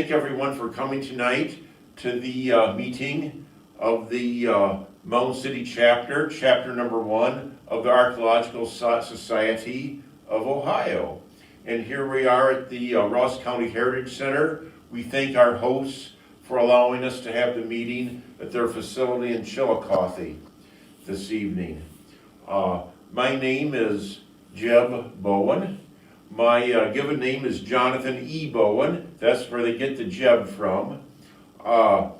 thank everyone for coming tonight to the meeting of the Mound City chapter, chapter number 1 of the Archaeological Society of Ohio. And here we are at the Ross County Heritage Center. We thank our hosts for allowing us to have the meeting at their facility in Chillicothe this evening. My name is JEB Bowen. My given name is Jonathan E. Bowen. That's where they get the JEB from. A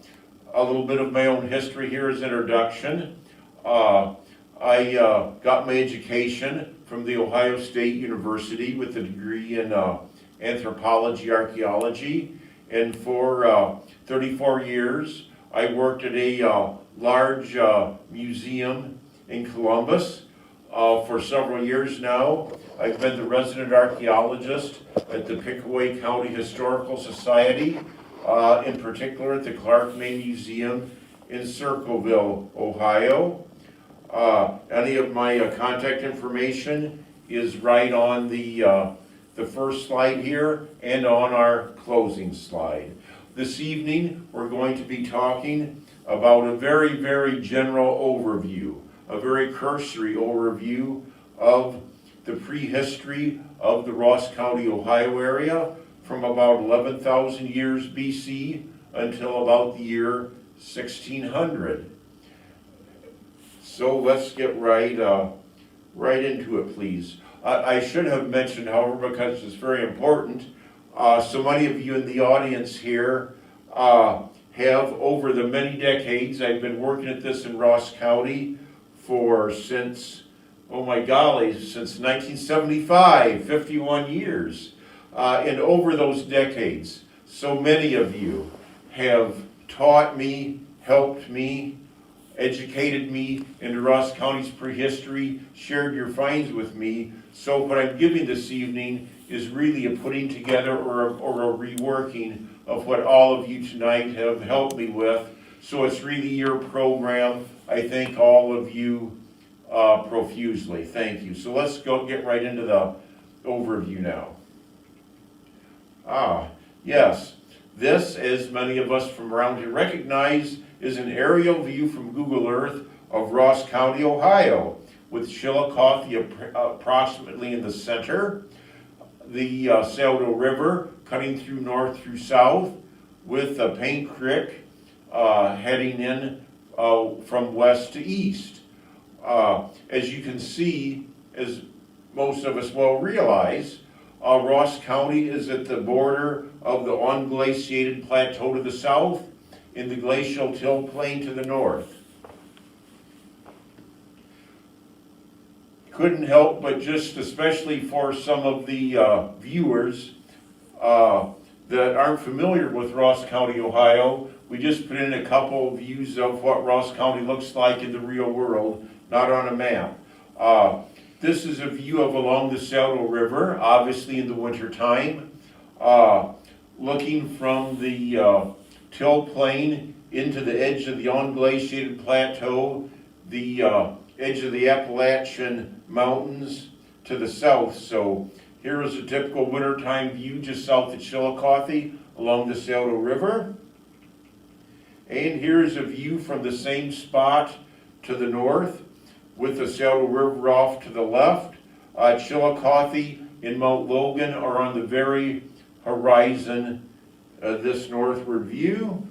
little bit of my own history here as introduction. I got my education from the Ohio State University with a degree in anthropology, archaeology, and for 34 years I worked at a large museum in Columbus. For several years now, I've been the resident archaeologist at the Pickaway County Historical Society, in particular at the Clarke-May Museum in Circleville, Ohio. Any of my contact information is right on the first slide here and on our closing slide. This evening, we're going to be talking about a very, very general overview, a very cursory overview of the prehistory of the Ross County, Ohio area from about 11,000 years BC until about the year 1600. So let's get right into it, please. I should have mentioned, however, because it's very important, so many of you in the audience here have, over the many decades, I've been working at this in Ross County since 1975, 51 years. And over those decades, so many of you have taught me, helped me, educated me into Ross County's prehistory, shared your finds with me. So what I'm giving this evening is really a putting together or a reworking of what all of you tonight have helped me with. So it's really your program. I thank all of you profusely. Thank you. So let's get right into the overview now. Yes, this, as many of us from around here recognize, is an aerial view from Google Earth of Ross County, Ohio, with Chillicothe approximately in the center, the Saldo River cutting through north through south, with Paint Creek heading in from west to east. As you can see, as most of us well realize, Ross County is at the border of the unglaciated plateau to the south and the glacial till plain to the north. Couldn't help but just, especially for some of the viewers that aren't familiar with Ross County, Ohio, we just put in a couple of views of what Ross County looks like in the real world, not on a map. This is a view of along the Saldo River, obviously in the winter time, looking from the till plain into the edge of the unglaciated plateau, the edge of the Appalachian Mountains to the south. So here is a typical wintertime view just south of Chillicothe along the Saldo River. And here's a view from the same spot to the north, with the Saldo River off to the left. Chillicothe and Mount Logan are on the very horizon of this northward view.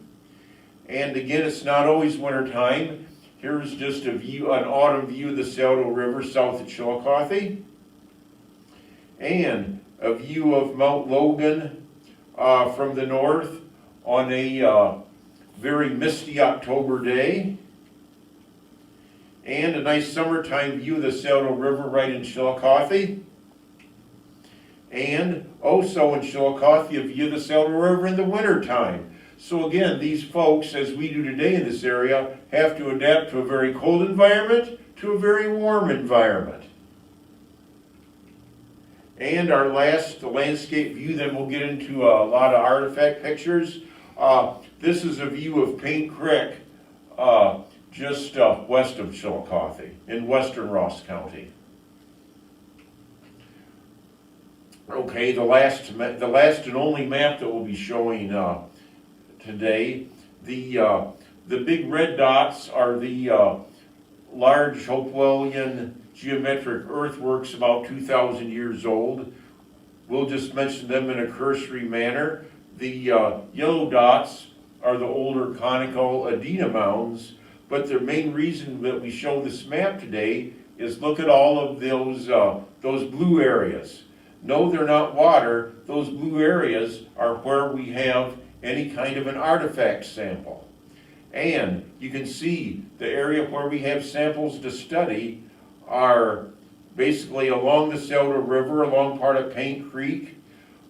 And again, it's not always wintertime. Here's just a view, an autumn view of the Saldo River south of Chillicothe. And a view of Mount Logan from the north on a very misty October day. And a nice summertime view of the Saldo River right in Chillicothe. And also in Chillicothe, a view of the Saldo River in the wintertime. So again, these folks, as we do today in this area, have to adapt to a very cold environment to a very warm environment. And our last landscape view, then we'll get into a lot of artifact pictures. This is a view of Paint Creek, just west of Chillicothe in western Ross County. Okay, the last and only map that we'll be showing today. The big red dots are the large Hopewellian geometric earthworks about 2,000 years old. We'll just mention them in a cursory manner. The yellow dots are the older conical Adena mounds, but the main reason that we show this map today is look at all of those blue areas. No, they're not water. Those blue areas are where we have any kind of an artifact sample. And you can see the area where we have samples to study are basically along the Selda River, along part of Paint Creek.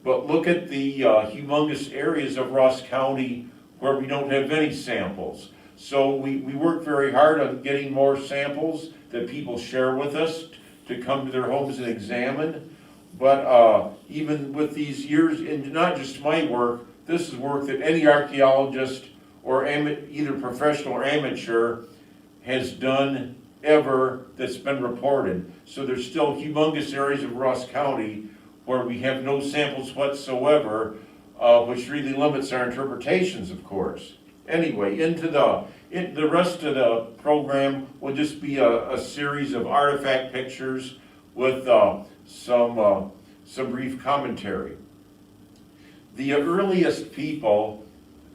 But look at the humongous areas of Ross County where we don't have any samples. So we work very hard on getting more samples that people share with us to come to their homes and examine. But even with these years, and not just my work, this is work that any archaeologist or either professional or amateur has done ever that's been reported. So there's still humongous areas of Ross County where we have no samples whatsoever, which really limits our interpretations, of course. Anyway, the rest of the program will just be a series of artifact pictures with some brief commentary. The earliest people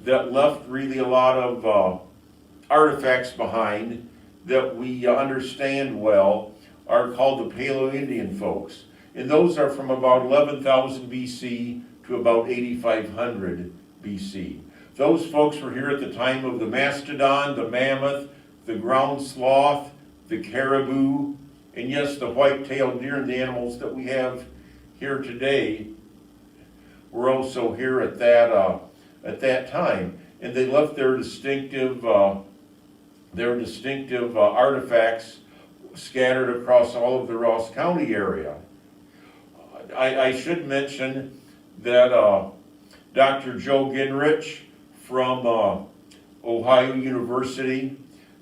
that left really a lot of artifacts behind that we understand well are called the Paleo-Indian folks. And those are from about 11,000 BC to about 8,500 BC. Those folks were here at the time of the mastodon, the mammoth, the ground sloth, the caribou, and yes, the white-tailed deer, and the animals that we have here today were also here at that time. And they left their distinctive artifacts scattered across all of the Ross County area. I should mention that Dr. Joe Ginrich from Ohio University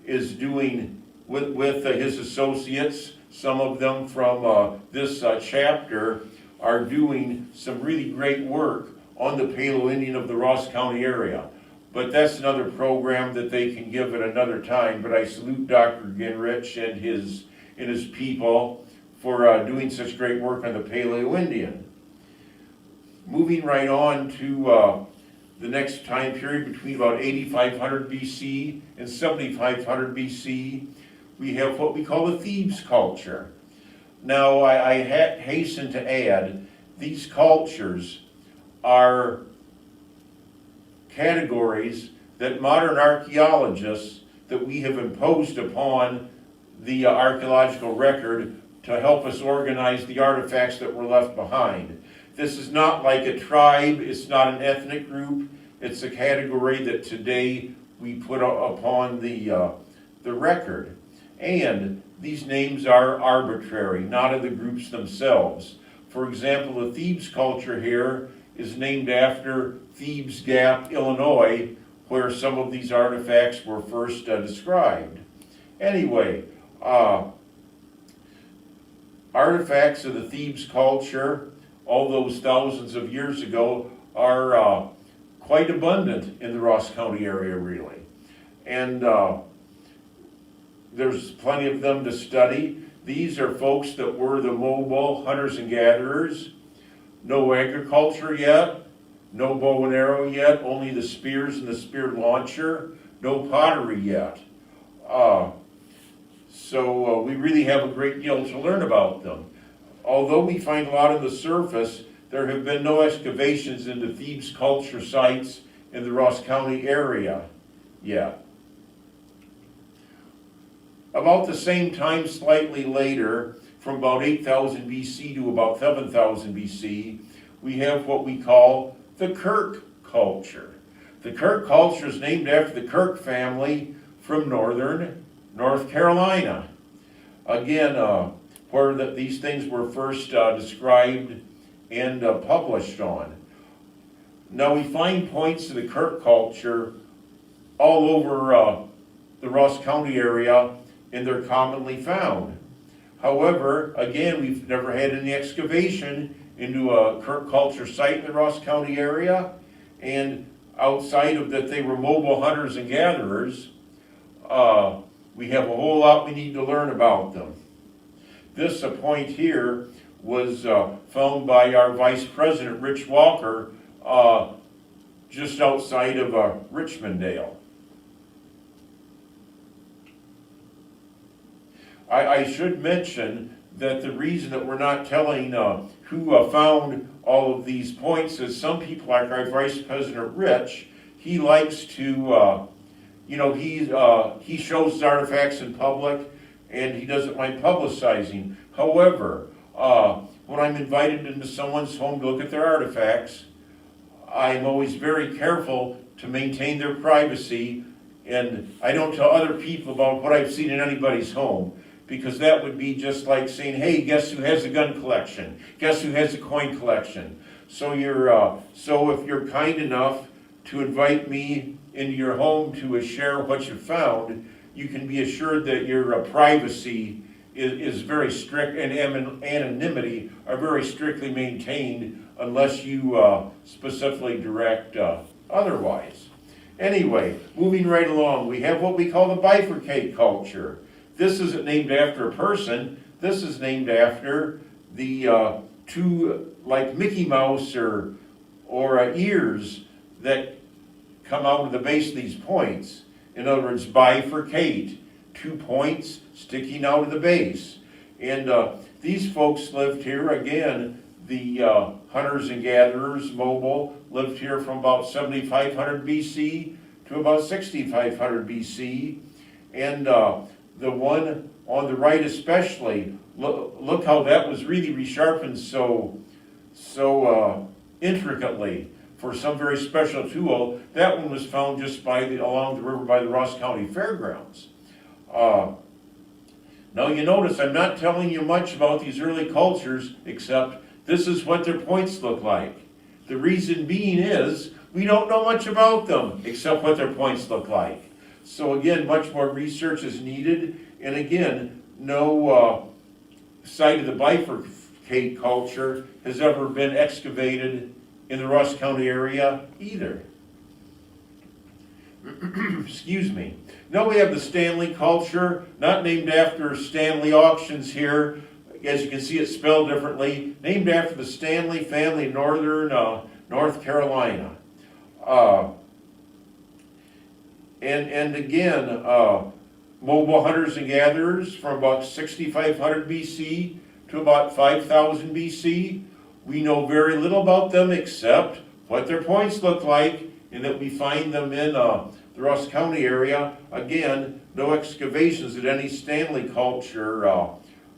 is doing, with his associates, some of them from this chapter, are doing some really great work on the Paleo-Indian of the Ross County area. But that's another program that they can give at another time. But I salute Dr. Ginrich and his people for doing such great work on the Paleo-Indian. Moving right on to the next time period between about 8,500 BC and 7,500 BC, we have what we call the Thebes Culture. Now, I hasten to add, these cultures are categories that modern archaeologists that we have imposed upon the archaeological record to help us organize the artifacts that were left behind. This is not like a tribe, it's not an ethnic group, it's a category that today we put upon the record. And these names are arbitrary, not of the groups themselves. For example, the Thebes culture here is named after Thebes Gap, Illinois, where some of these artifacts were first described. Anyway, artifacts of the Thebes culture, all those thousands of years ago, are quite abundant in the Ross County area, really. And there's plenty of them to study. These are folks that were the mobile hunters and gatherers. No agriculture yet, no bow and arrow yet, only the spears and the spear launcher, no pottery yet. So we really have a great deal to learn about them. Although we find a lot on the surface, there have been no excavations into Thebes culture sites in the Ross County area yet. About the same time, slightly later, from about 8,000 BC to about 7,000 BC, we have what we call the Kirk Culture. The Kirk Culture is named after the Kirk family from northern North Carolina. Again, where these things were first described and published on. Now we find points of the Kirk Culture all over the Ross County area, and they're commonly found. However, again, we've never had any excavation into a Kirk Culture site in the Ross County area, and outside of that they were mobile hunters and gatherers, we have a whole lot we need to learn about them. This point here was found by our Vice President, Rich Walker, just outside of Richmondale. I should mention that the reason that we're not telling who found all of these points is some people, like our Vice President Rich, he likes to, he shows artifacts in public and he doesn't mind publicizing. However, when I'm invited into someone's home to look at their artifacts, I'm always very careful to maintain their privacy, and I don't tell other people about what I've seen in anybody's home, because that would be just like saying, hey, guess who has a gun collection? Guess who has a coin collection? So if you're kind enough to invite me into your home to share what you found, you can be assured that your privacy is very strict, and anonymity are very strictly maintained unless you specifically direct otherwise. Anyway, moving right along, we have what we call the Bifurcate Culture. This isn't named after a person. This is named after the two, like Mickey Mouse or ears that come out of the base of these points. In other words, bifurcate, 2 points sticking out of the base. And these folks lived here, again, the hunters and gatherers, mobile, lived here from about 7,500 BC to about 6,500 BC. And the one on the right especially, look how that was really resharpened so intricately for some very special tool. That one was found just along the river by the Ross County Fairgrounds. Now you notice I'm not telling you much about these early cultures, except this is what their points look like. The reason being is we don't know much about them except what their points look like. So again, much more research is needed, and again, no site of the Bifurcate culture has ever been excavated in the Ross County area either. Excuse me. Now we have the Stanley Culture, not named after Stanley Auctions here. As you can see, it's spelled differently. Named after the Stanley family in northern North Carolina. And again, mobile hunters and gatherers from about 6,500 BC to about 5,000 BC. We know very little about them except what their points look like, and that we find them in the Ross County area. Again, no excavations at any Stanley culture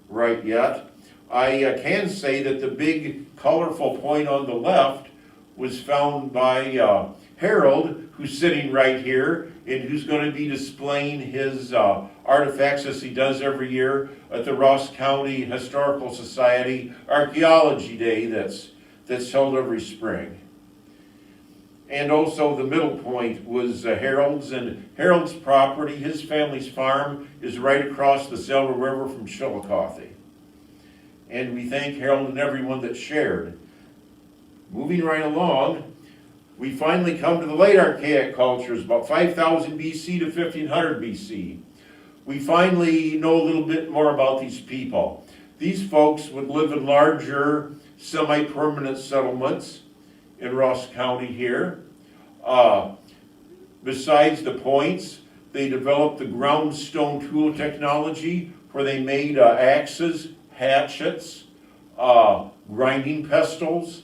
right yet. I can say that the big colorful point on the left was found by Harold, who's sitting right here, and who's going to be displaying his artifacts as he does every year at the Ross County Historical Society Archaeology Day that's held every spring. And also the middle point was Harold's, and Harold's property, his family's farm, is right across the Selva River from Chillicothe. And we thank Harold and everyone that shared. Moving right along, we finally come to the late Archaic cultures, about 5,000 BC to 1,500 BC. We finally know a little bit more about these people. These folks would live in larger, semi-permanent settlements in Ross County here. Besides the points, they developed the ground stone tool technology where they made axes, hatchets, grinding pestles,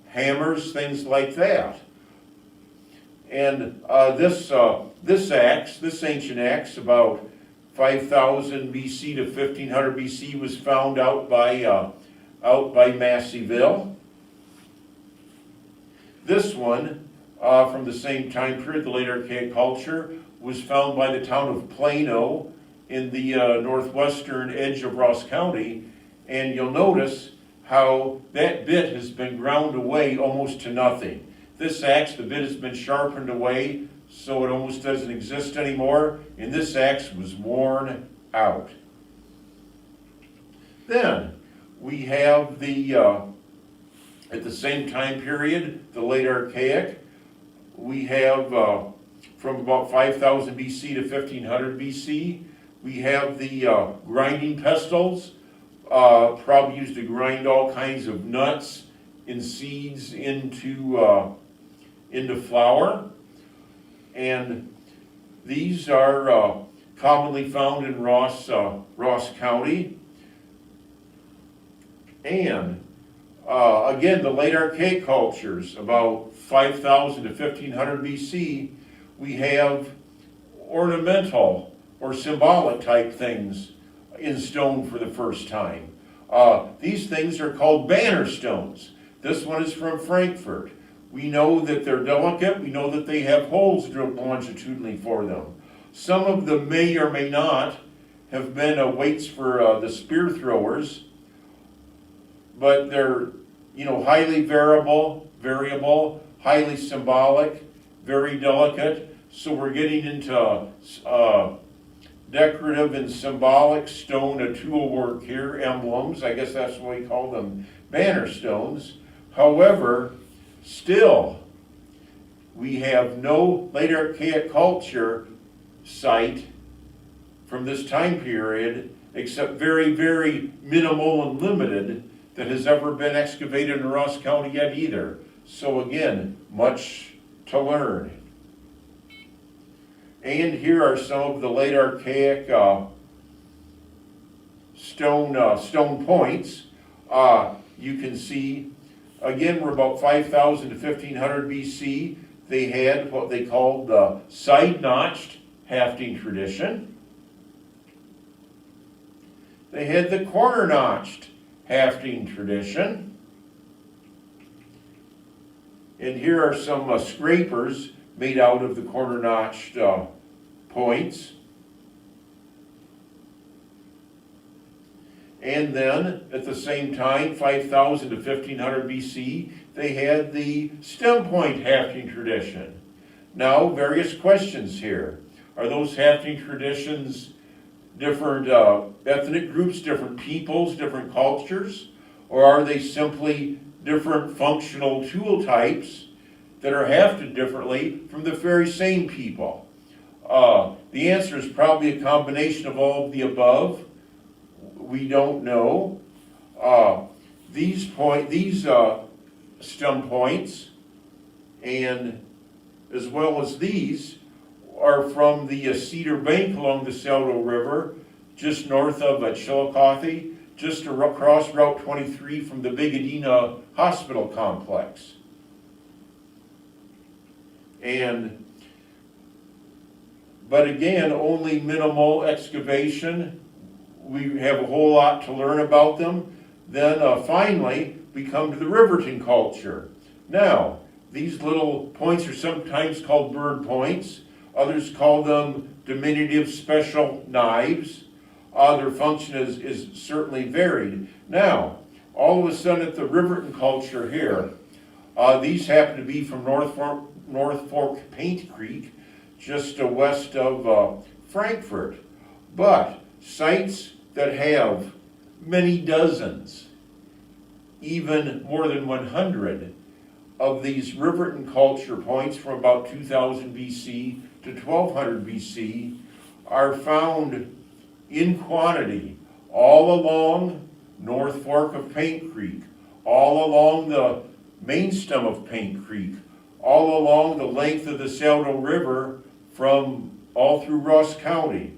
hammers, things like that. And this ancient axe, about 5,000 BC to 1,500 BC, was found out by Madisonville. This one, from the same time period, the late Archaic culture, was found by the town of Plano in the northwestern edge of Ross County. And you'll notice how that bit has been ground away almost to nothing. This axe, the bit has been sharpened away so it almost doesn't exist anymore, and this axe was worn out. Then we have the At the same time period, the late Archaic, we have from about 5000 BC to 1500 BC, we have the grinding pestles, probably used to grind all kinds of nuts and seeds into flour. And these are commonly found in Ross County. And again, the late Archaic cultures, about 5000 to 1500 BC, we have ornamental or symbolic type things in stone for the first time. These things are called banner stones. This one is from Frankfurt. We know that they're delicate. We know that they have holes drilled longitudinally for them. Some of them may or may not have been weights for the spear throwers, but they're highly variable, highly symbolic, very delicate. So we're getting into decorative and symbolic stone tool work here, emblems. I guess that's why we call them banner stones. However, still, we have no late Archaic culture site from this time period, except very, very minimal and limited, that has ever been excavated in Ross County yet either. So again, much to learn. And here are some of the late Archaic stone points. You can see, again, we're about 5000 to 1500 BC. They had what they called the side-notched hafting tradition. They had the corner-notched hafting tradition. And here are some scrapers made out of the corner-notched points. And then, at the same time, 5000 to 1500 BC, they had the stem point hafting tradition. Now, various questions here. Are those hafting traditions different ethnic groups, different peoples, different cultures? Or are they simply different functional tool types that are hafted differently from the very same people? The answer is probably a combination of all of the above. We don't know. These stem points, and as well as these, are from the Cedar Bank along the Saldo River, just north of Chillicothe, just across Route 23 from the big Adena Hospital complex. But again, only minimal excavation. We have a whole lot to learn about them. Then finally, we come to the Riverton culture. Now, these little points are sometimes called bird points. Others call them diminutive special knives. Their function is certainly varied. Now, all of a sudden at the Riverton culture here, these happen to be from North Fork Paint Creek, just west of Frankfurt. But sites that have many dozens, even more than 100 of these Riverton culture points from about 2000 BC to 1200 BC are found in quantity all along North Fork of Paint Creek, all along the main stem of Paint Creek, all along the length of the Saldo River from all through Ross County.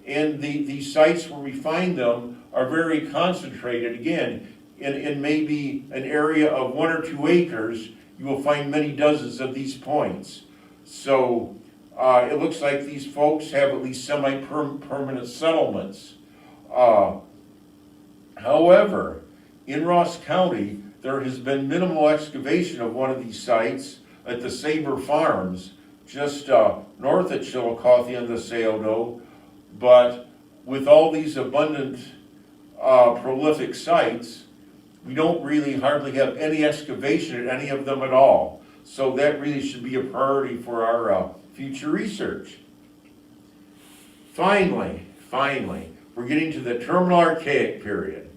And the sites where we find them are very concentrated. Again, in maybe an area of 1 or 2 acres, you will find many dozens of these points. So it looks like these folks have at least semi-permanent settlements. However, in Ross County, there has been minimal excavation of one of these sites at the Saber Farms, just north of Chillicothe on the Saldo. But with all these abundant, prolific sites, we don't really hardly have any excavation at any of them at all. So that really should be a priority for our future research. Finally, we're getting to the terminal Archaic period.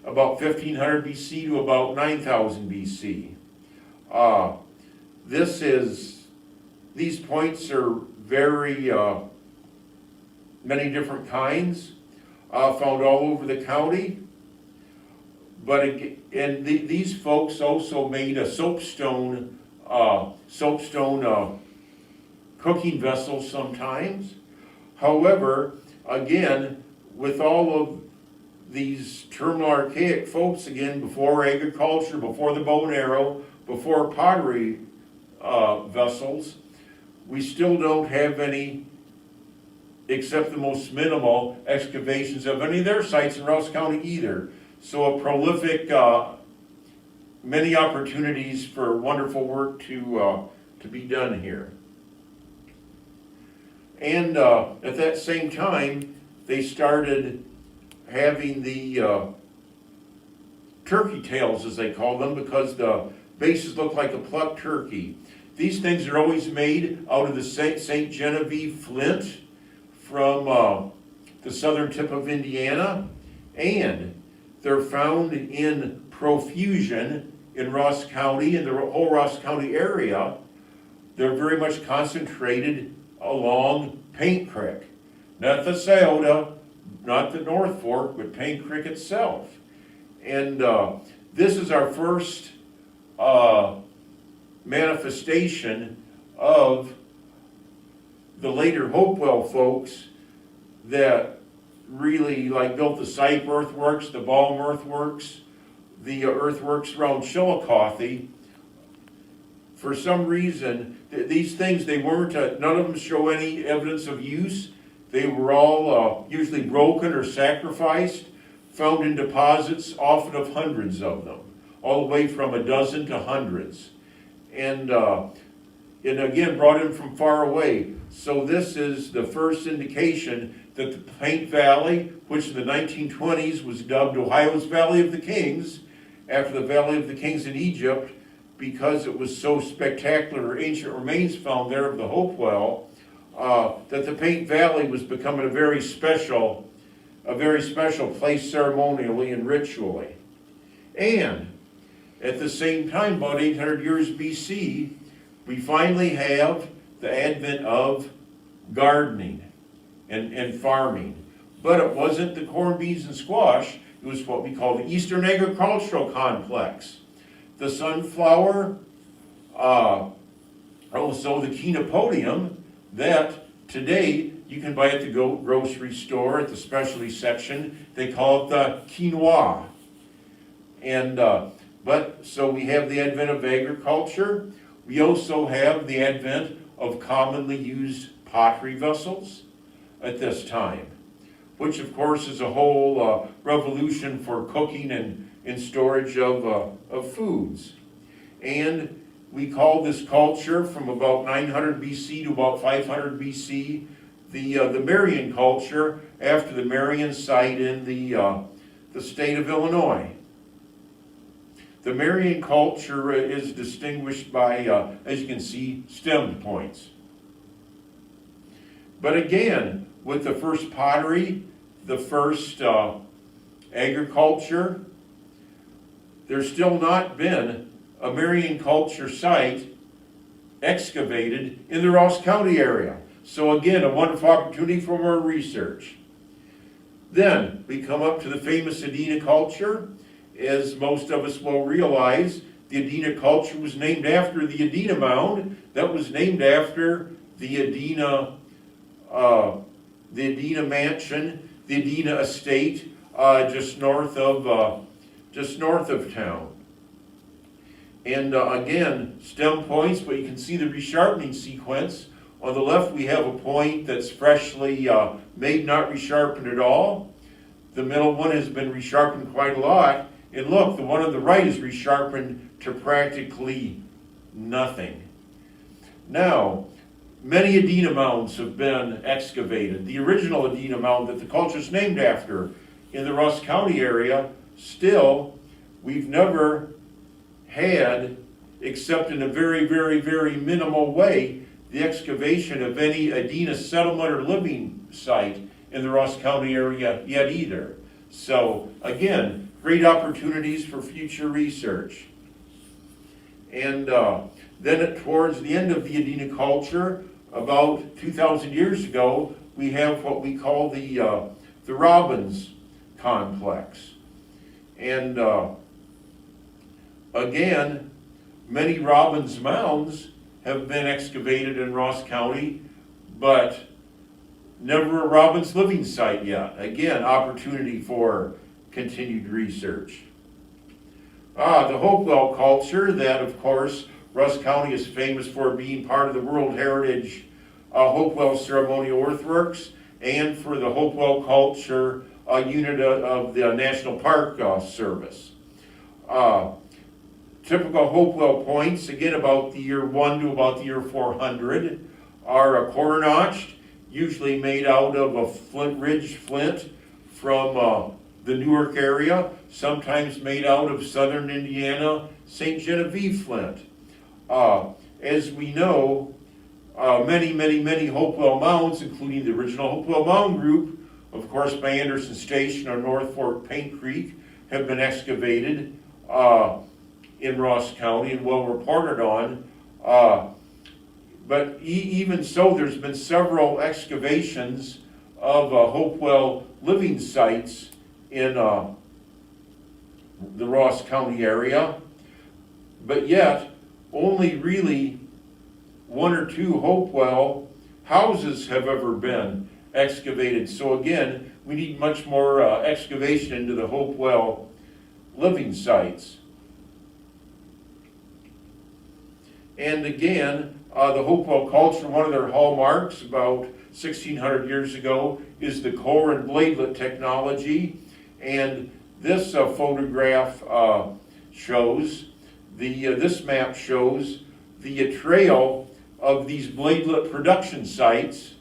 about 1500 BC to about 9000 BC. These points are very, many different kinds, found all over the county. These folks also made a soapstone cooking vessel sometimes. However, again, with all of these terminal archaic folks, again, before agriculture, before the bow and arrow, before pottery vessels, we still don't have any, except the most minimal excavations of any of their sites in Rouse County either. So a prolific, many opportunities for wonderful work to be done here. And at that same time, they started having the Turkeytails, as they call them, because the bases look like a plucked turkey. These things are always made out of the St. Genevieve flint from the southern tip of Indiana, and they're found in profusion in Ross County, in the whole Ross County area. They're very much concentrated along Paint Creek. Not the Scioto, not the North Fork, but Paint Creek itself. And this is our first manifestation of the later Hopewell folks that really built the Sype earthworks, the Baum earthworks, the earthworks around Chillicothe. For some reason, these things, they weren't, none of them show any evidence of use. They were all usually broken or sacrificed, found in deposits, often of hundreds of them, all the way from a dozen to hundreds. And again, brought in from far away. So this is the first indication that the Paint Valley, which in the 1920s was dubbed Ohio's Valley of the Kings, after the Valley of the Kings in Egypt, because it was so spectacular, ancient remains found there of the Hopewell, that the Paint Valley was becoming a very special place ceremonially and ritually. And at the same time, about 800 years BC, we finally have the advent of gardening and farming. But it wasn't the corn, beans, and squash. It was what we call the Eastern Agricultural Complex. The sunflower, also the chenopodium, that today you can buy at the grocery store at the specialty section. They call it the quinoa. And so we have the advent of agriculture. We also have the advent of commonly used pottery vessels at this time, which of course is a whole revolution for cooking and storage of foods. And we call this culture from about 900 BC to about 500 BC the Marion Culture, after the Marion site in the state of Illinois. The Marion Culture is distinguished by, as you can see, stemmed points. But again, with the first pottery, the first agriculture, there's still not been a Marion Culture site excavated in the Ross County area. So again, a wonderful opportunity for more research. Then we come up to the famous Adena Culture. As most of us will realize, the Adena Culture was named after the Adena Mound. That was named after the Adena Mansion, the Adena Estate, just north of town. And again, stem points, but you can see the resharpening sequence. On the left, we have a point that's freshly made, not resharpened at all. The middle one has been resharpened quite a lot. And look, the one on the right is resharpened to practically nothing. Now, many Adena mounds have been excavated. The original Adena mound that the culture is named after in the Ross County area, still, we've never had, except in a very, very, very minimal way, the excavation of any Adena settlement or living site in the Ross County area yet either. So again, great opportunities for future research. And then towards the end of the Adena culture, about 2,000 years ago, we have what we call the Robbins complex. And again, many Robbins mounds have been excavated in Ross County, but never a Robbins living site yet. Again, opportunity for continued research. The Hopewell Culture, that of course Ross County is famous for being part of the World Heritage Hopewell Ceremonial Earthworks, and for the Hopewell Culture unit of the National Park Service. Typical Hopewell points, again about the year 1 to about the year 400, are quarter notched, usually made out of a flint ridge flint from the Newark area, sometimes made out of southern Indiana St. Genevieve flint. As we know, many Hopewell mounds, including the original Hopewell Mound group, of course by Anderson Station or North Fork Paint Creek, have been excavated in Ross County and well reported on. But even so, there's been several excavations of Hopewell living sites in the Ross County area, but yet only really 1 or 2 Hopewell houses have ever been excavated. So again, we need much more excavation into the Hopewell living sites. And again, the Hopewell culture, one of their hallmarks about 1,600 years ago is the core and bladelet technology. And this photograph shows, this map shows the trail of these bladelet production sites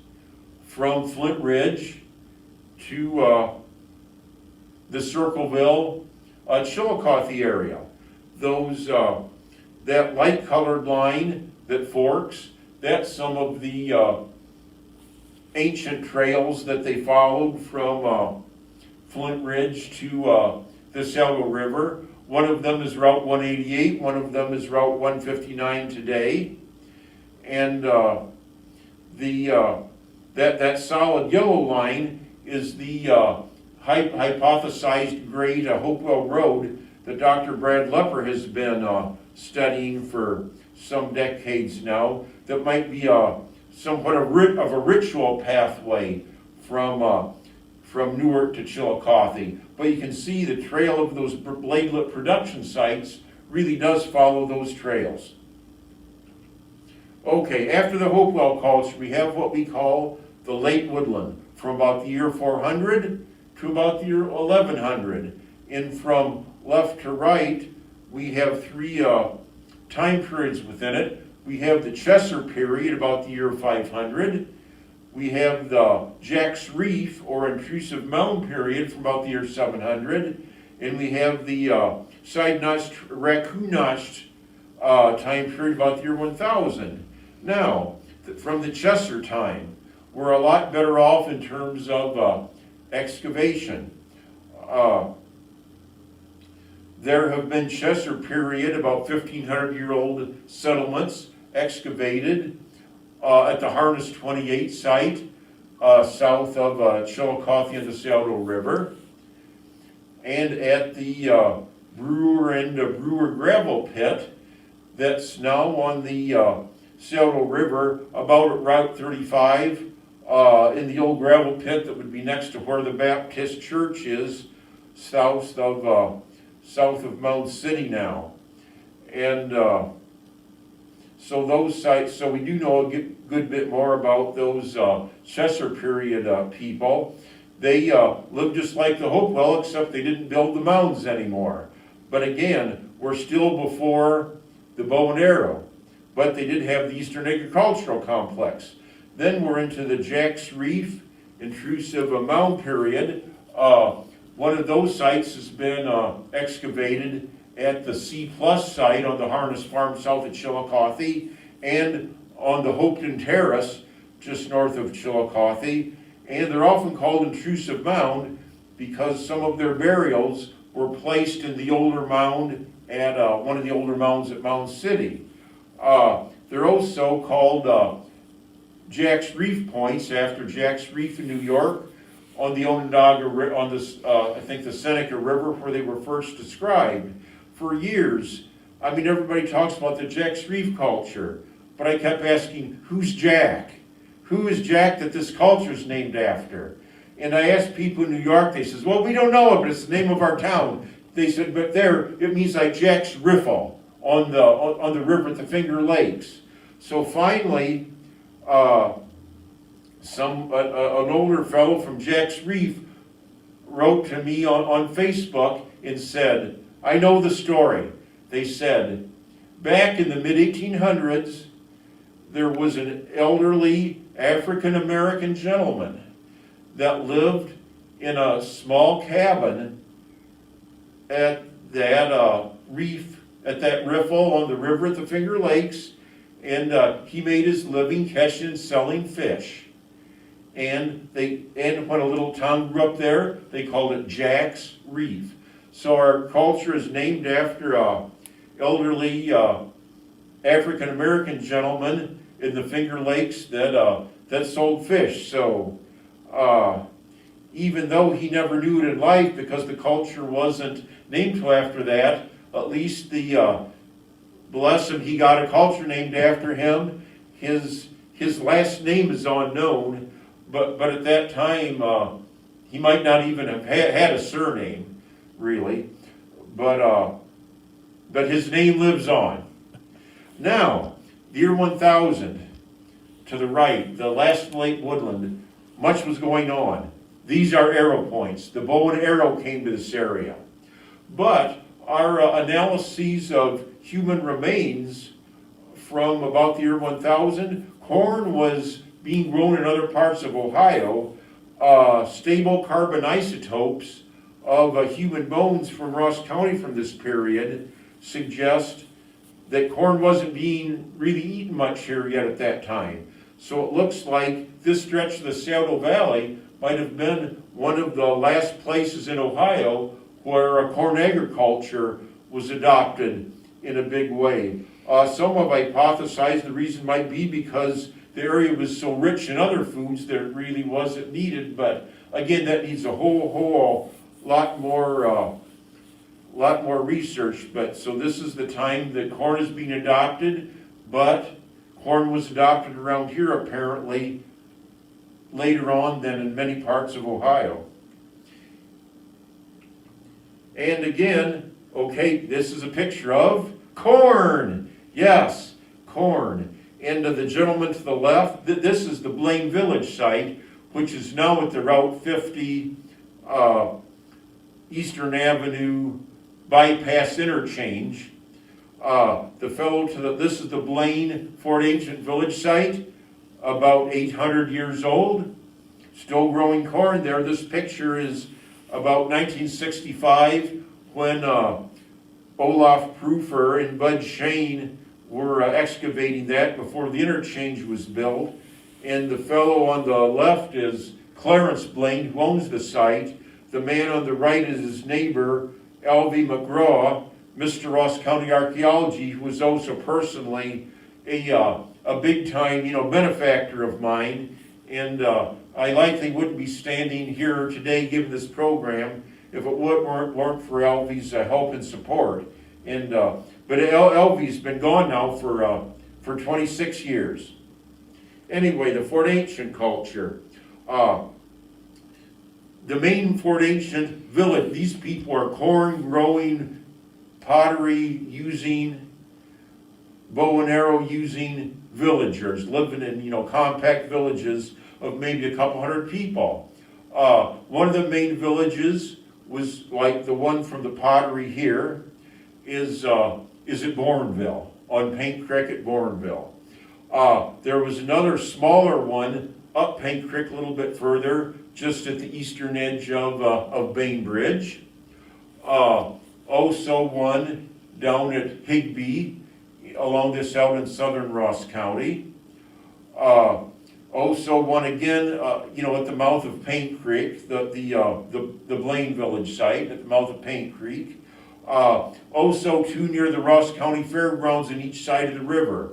from Flint Ridge to the Circleville, Chillicothe area. Those, that light colored line that forks, that's some of the ancient trails that they followed from Flint Ridge to the Saddle River. One of them is Route 188, one of them is Route 159 today. And that solid yellow line is the hypothesized grade Hopewell Road that Dr. Brad Lepper has been studying for some decades now, that might be somewhat of a ritual pathway from Newark to Chillicothe. But you can see the trail of those bladelet production sites really does follow those trails. Okay, after the Hopewell culture, we have what we call the late Woodland, from about the year 400 to about the year 1100. And from left to right, we have 3 time periods within it. We have the Chesser period, about the year 500. We have the Jack's Reef, or intrusive mound period, from about the year 700. And we have the side-notched, raccoon-notched time period, about the year 1000. Now, from the Chesser time, we're a lot better off in terms of excavation. There have been Chesser period, about 1,500-year-old settlements excavated at the Harness 28 site, south of Chillicothe and the Saddle River, and at the Brewer and Brewer gravel pit that's now on the Saddle River, about at Route 35, in the old gravel pit that would be next to where the Baptist Church is, south of Mound City now. And so those sites, so we do know a good bit more about those Chesser period people. They lived just like the Hopewell, except they didn't build the mounds anymore. But again, we're still before the bow and arrow. But they did have the Eastern Agricultural Complex. Then we're into the Jack's Reef intrusive mound period. One of those sites has been excavated at the C+ site on the Harness Farm south of Chillicothe, and on the Hopeton Terrace just north of Chillicothe. And they're often called intrusive mound because some of their burials were placed in the older mound at one of the older mounds at Mound City. They're also called Jack's Reef points after Jack's Reef in New York on the Onondaga, on this, I think the Seneca River, where they were first described. For years, I mean, everybody talks about the Jack's Reef culture, but I kept asking, who's Jack? Who is Jack that this culture is named after? And I asked people in New York, they says, well, we don't know it, but it's the name of our town. They said, but there, it means like Jack's Riffle on the river at the Finger Lakes. So finally, an older fellow from Jack's Reef wrote to me on Facebook and said, I know the story. They said, back in the mid-1800s, there was an elderly African-American gentleman that lived in a small cabin at that reef, at that riffle on the river at the Finger Lakes, and he made his living catching and selling fish. And when a little town grew up there, they called it Jack's Reef. So our culture is named after an elderly African-American gentleman in the Finger Lakes that sold fish. So even though he never knew it in life because the culture wasn't named till after that, at least bless him, he got a culture named after him. His last name is unknown, but at that time he might not even have had a surname, really. But his name lives on. Now, the year 1000, to the right, the last late Woodland, much was going on. These are arrow points. The Bowen arrow came to this area. But our analyses of human remains from about the year 1000, corn was being grown in other parts of Ohio. Stable carbon isotopes of human bones from Ross County from this period suggest that corn wasn't being really eaten much here yet at that time. So it looks like this stretch of the Saddle Valley might have been one of the last places in Ohio where corn agriculture was adopted in a big way. Some have hypothesized the reason might be because the area was so rich in other foods that it really wasn't needed, but again, that needs a whole lot more research. But so this is the time that corn is being adopted, but corn was adopted around here apparently later on than in many parts of Ohio. And again, okay, this is a picture of corn. Yes, corn. And the gentleman to the left, this is the Blain village site, which is now at the Route 50 Eastern Avenue bypass interchange. The fellow this is the Blain Fort Ancient village site, about 800 years old, still growing corn there. This picture is about 1965 when Olaf Proofer and Bud Shane were excavating that before the interchange was built. And the fellow on the left is Clarence Blain, who owns the site. The man on the right is his neighbor, L.V. McGraw, Mr. Ross County Archaeology, who was also personally a big-time, benefactor of mine. And I likely wouldn't be standing here today giving this program if it weren't for L.V.'s help and support. And but L.V.'s been gone now for 26 years. Anyway, the Fort Ancient culture. The main Fort Ancient village, these people are corn-growing, pottery-using, bow and arrow-using villagers living in, compact villages of maybe a couple hundred people. One of the main villages was like the one from the pottery here, is at Bourneville, on Paint Creek at Bourneville. There was another smaller one up Paint Creek a little bit further, just at the eastern edge of Bainbridge. Also one down at Higbee, along this out in southern Ross County. Also one again, at the mouth of Paint Creek, the Blain village site at the mouth of Paint Creek. Also two near the Ross County Fairgrounds on each side of the river.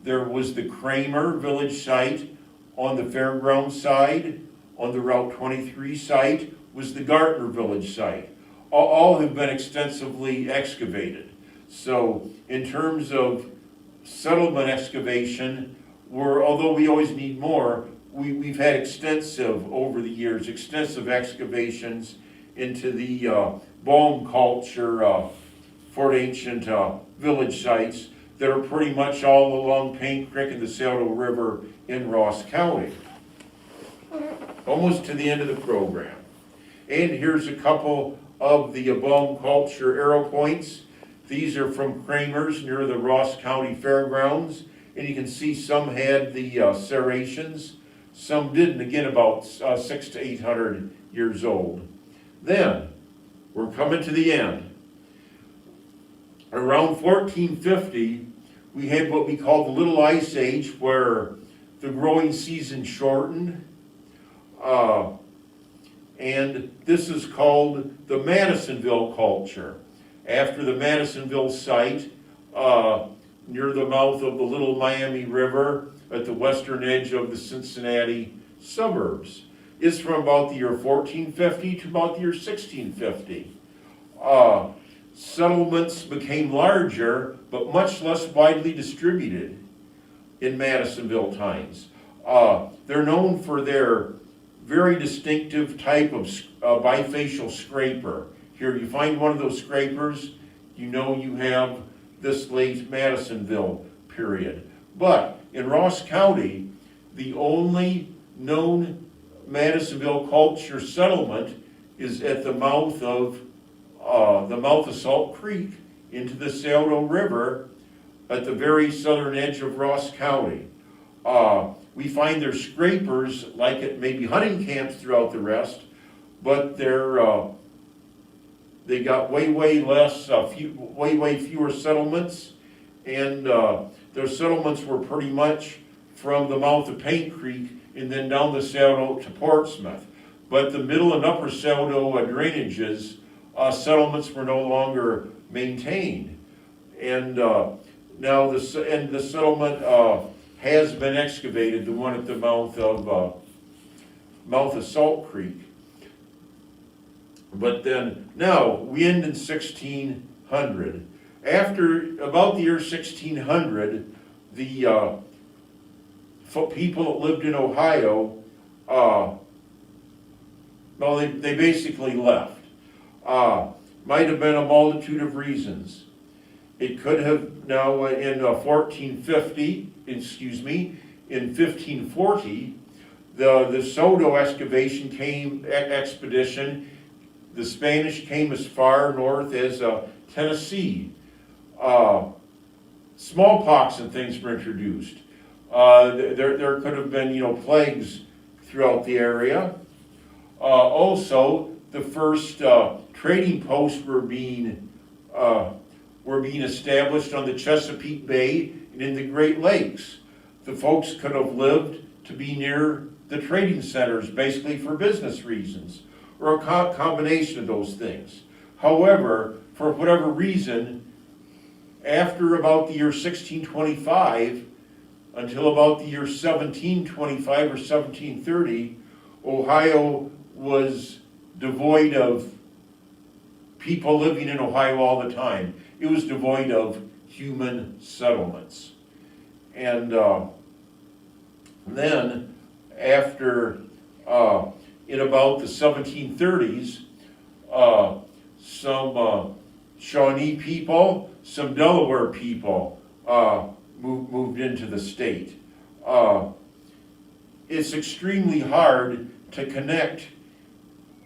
There was the Kramer village site on the fairground side. On the Route 23 site was the Gartner village site. All have been extensively excavated. So in terms of settlement excavation, although we always need more, we've had over the years, extensive excavations into the Baum Culture, Fort Ancient village sites that are pretty much all along Paint Creek and the Saldo River in Ross County. Almost to the end of the program. And here's a couple of the Baum Culture arrow points. These are from Kramer's near the Ross County Fairgrounds. And you can see some had the serrations, some didn't, again about 600 to 800 years old. Then, we're coming to the end. Around 1450, we had what we call the Little Ice Age, where the growing season shortened. And this is called the Madisonville Culture. After the Madisonville site, near the mouth of the Little Miami River at the western edge of the Cincinnati suburbs. It's from about the year 1450 to about the year 1650. Settlements became larger, but much less widely distributed in Madisonville times. They're known for their very distinctive type of bifacial scraper. Here, you find one of those scrapers, you know you have this late Madisonville period. But in Ross County, the only known Madisonville culture settlement is at the mouth of Salt Creek into the Saldo River at the very southern edge of Ross County. We find their scrapers like at maybe hunting camps throughout the rest, but they got way less, way fewer settlements, and their settlements were pretty much from the mouth of Paint Creek and then down the Saldo to Portsmouth. But the middle and upper Saldo drainages, settlements were no longer maintained, and now the settlement has been excavated, the one at the mouth of Salt Creek. But then, now, we end in 1600. After about the year 1600, the people that lived in Ohio, they basically left. Might have been a multitude of reasons. It could have, now in 1540, the Soto excavation expedition, the Spanish came as far north as Tennessee. Smallpox and things were introduced. There could have been, plagues throughout the area. Also, the first trading posts were being established on the Chesapeake Bay and in the Great Lakes. The folks could have lived to be near the trading centers, basically for business reasons, or a combination of those things. However, for whatever reason, after about the year 1625 until about the year 1725 or 1730, Ohio was devoid of people living in Ohio all the time. It was devoid of human settlements. And then after, in about the 1730s, some Shawnee people, some Delaware people moved into the state. It's extremely hard to connect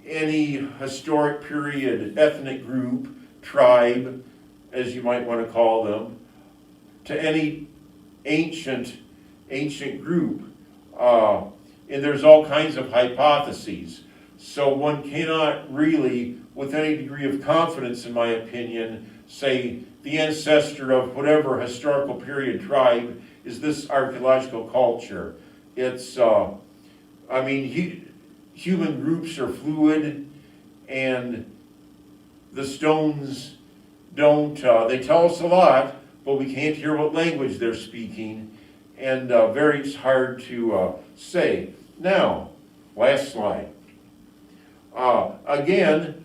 any historic period, ethnic group, tribe, as you might want to call them, to any ancient group. And there's all kinds of hypotheses. So one cannot really, with any degree of confidence, in my opinion, say the ancestor of whatever historical period tribe is this archaeological culture. it's, I mean, human groups are fluid, and the stones don't, they tell us a lot, but we can't hear what language they're speaking, and very hard to say. Now, last slide. Again,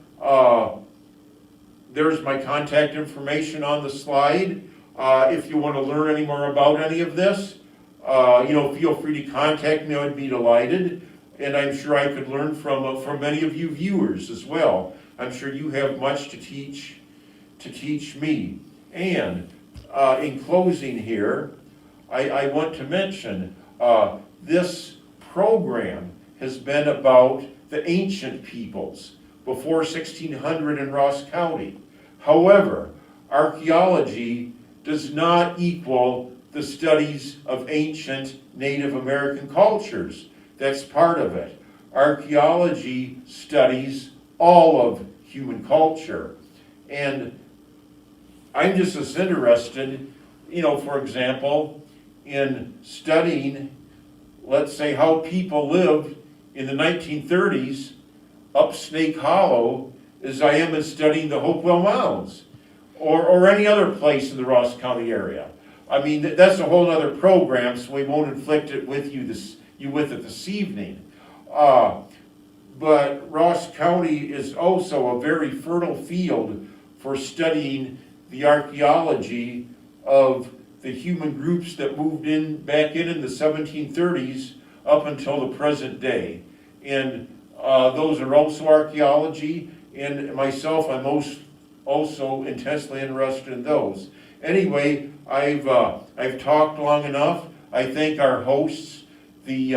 there's my contact information on the slide. If you want to learn any more about any of this, feel free to contact me. I would be delighted, and I'm sure I could learn from many of you viewers as well. I'm sure you have much to teach me. And in closing here, I want to mention this program has been about the ancient peoples before 1600 in Ross County. However, archaeology does not equal the studies of ancient Native American cultures. That's part of it. Archaeology studies all of human culture. And I'm just as interested, for example, in studying, let's say, how people lived in the 1930s up Snake Hollow as I am in studying the Hopewell Mounds or any other place in the Ross County area. I mean, that's a whole other program, so we won't inflict it with you this evening. But Ross County is also a very fertile field for studying the archaeology of the human groups that moved back in the 1730s up until the present day. And those are also archaeology, and myself, I'm also intensely interested in those. Anyway, I've talked long enough. I thank our hosts, the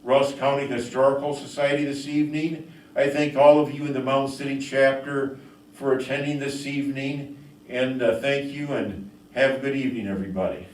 Ross County Historical Society this evening. I thank all of you in the Mound City chapter for attending this evening, and thank you, and have a good evening, everybody.